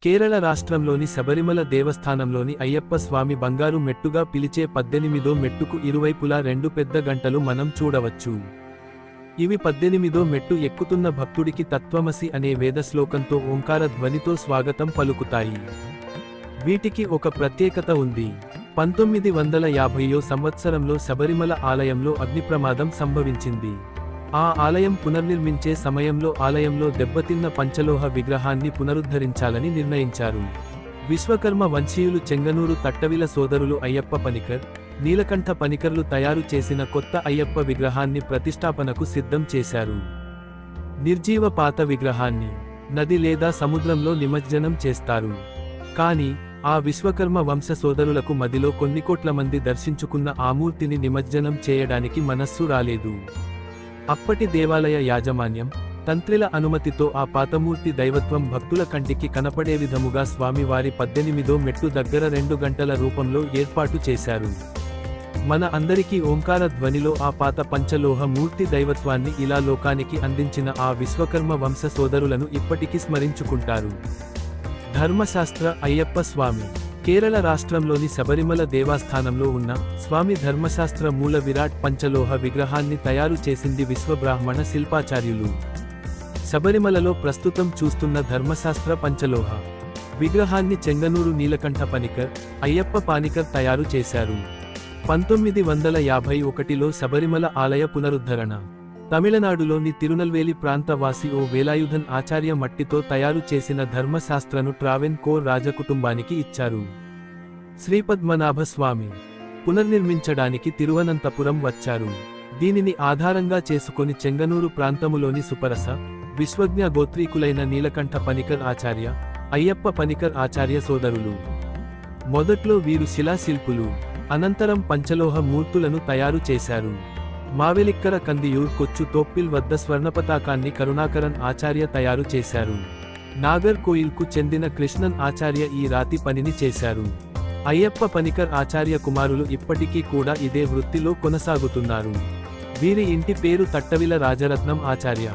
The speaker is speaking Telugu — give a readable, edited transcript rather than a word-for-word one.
కేరళ రాష్ట్రంలోని శబరిమల దేవస్థానంలోని అయ్యప్ప స్వామి బంగారు మెట్టుగా పిలిచే 18దో మెట్టుకు ఇరువైపులా 2 పెద్ద గంటలు మనం చూడవచ్చు. ఇవి 18దో మెట్టు ఎక్కుతున్న భక్తుడికి తత్వమసి అనే వేద శ్లోకంతో ఓంకార ధ్వనితో స్వాగతం పలుకుతాయి. వీటికి ఒక ప్రత్యేకత ఉంది. 1950వ సంవత్సరంలో శబరిమల ఆలయంలో అగ్నిప్రమాదం సంభవించింది. ఆ ఆలయం పునర్నిర్మించే సమయంలో ఆలయంలో దెబ్బతిన్న పంచలోహ విగ్రహాన్ని పునరుద్ధరించాలని నిర్ణయించారు. విశ్వకర్మ వంశీయులు చెంగనూరు తట్టవిల సోదరులు అయ్యప్ప పనికర్, నీలకంఠ పనికర్లు తయారు చేసిన కొత్త అయ్యప్ప విగ్రహాన్ని ప్రతిష్టాపనకు సిద్ధం చేశారు. నిర్జీవ పాత విగ్రహాన్ని నది లేదా సముద్రంలో నిమజ్జనం చేస్తారు. కానీ ఆ విశ్వకర్మ వంశ సోదరులకు మదిలో కొన్ని కోట్ల మంది దర్శించుకున్న ఆ మూర్తిని నిమజ్జనం చేయడానికి మనస్సు రాలేదు. అప్పటి దేవాలయ యాజమాన్యం, తంత్రిల అనుమతితో ఆ పాతమూర్తి దైవత్వం భక్తుల కంటికి కనపడే విధముగా స్వామివారి 18దో మెట్టు దగ్గర 2 గంటల రూపంలో ఏర్పాటు చేశారు. మన అందరికీ ఓంకార ధ్వనిలో ఆ పాత పంచలోహ మూర్తి దైవత్వాన్ని ఇలా లోకానికి అందించిన ఆ విశ్వకర్మ వంశ సోదరులను ఇప్పటికీ స్మరించుకుంటారు. ధర్మశాస్త్ర అయ్యప్ప స్వామి కేరళ రాష్ట్రంలోని శబరిమల దేవస్థానంలో ఉన్న స్వామి ధర్మశాస్త్ర మూల విరాట్ పంచలోహ విగ్రహాన్ని తయారు చేసింది విశ్వబ్రాహ్మణ శిల్పాచార్యులు. శబరిమలలో ప్రస్తుతం చూస్తున్న ధర్మశాస్త్ర పంచలోహ విగ్రహాన్ని చెంగనూరు నీలకంఠ పనికర్, అయ్యప్ప పానికర్ తయారు చేశారు. 1951లో శబరిమల ఆలయ పునరుద్ధరణ తమిళనాడులోని తిరునల్వేలి ప్రాంత వాసి ఓ వేలాయుధన్ ఆచార్య మట్టితో తయారు చేసిన ధర్మశాస్త్రను ట్రావెన్ కోర్ రాజకుటుంబానికి ఇచ్చారు. శ్రీపద్మనాభ స్వామి పునర్నిర్మించడానికి తిరువనంతపురం వచ్చారు. దీనిని ఆధారంగా చేసుకొని చెంగనూరు ప్రాంతములోని సుపరస, విశ్వజ్ఞ గోత్రీకులైన నీలకంఠ పనికర్ ఆచార్య, అయ్యప్ప పనికర్ ఆచార్య సోదరులు. మొదట్లో వీరు శిలాశిల్పులు, అనంతరం పంచలోహ మూర్తులను తయారు చేశారు. మావెలిక్కర కందియూర్ కొచ్చు తోప్పిల్ వద్ద స్వర్ణపతాకాన్ని కరుణాకరన్ ఆచార్య తయారు చేశారు. నాగర్ కోయిల్కు చెందిన కృష్ణన్ ఆచార్య ఈ రాతి పనిని చేశారు. అయ్యప్ప పనికర్ ఆచార్య కుమారులు ఇప్పటికీ కూడా ఇదే వృత్తిలో కొనసాగుతున్నారు. వీరి ఇంటి పేరు తట్టవిల రాజరత్నం ఆచార్య.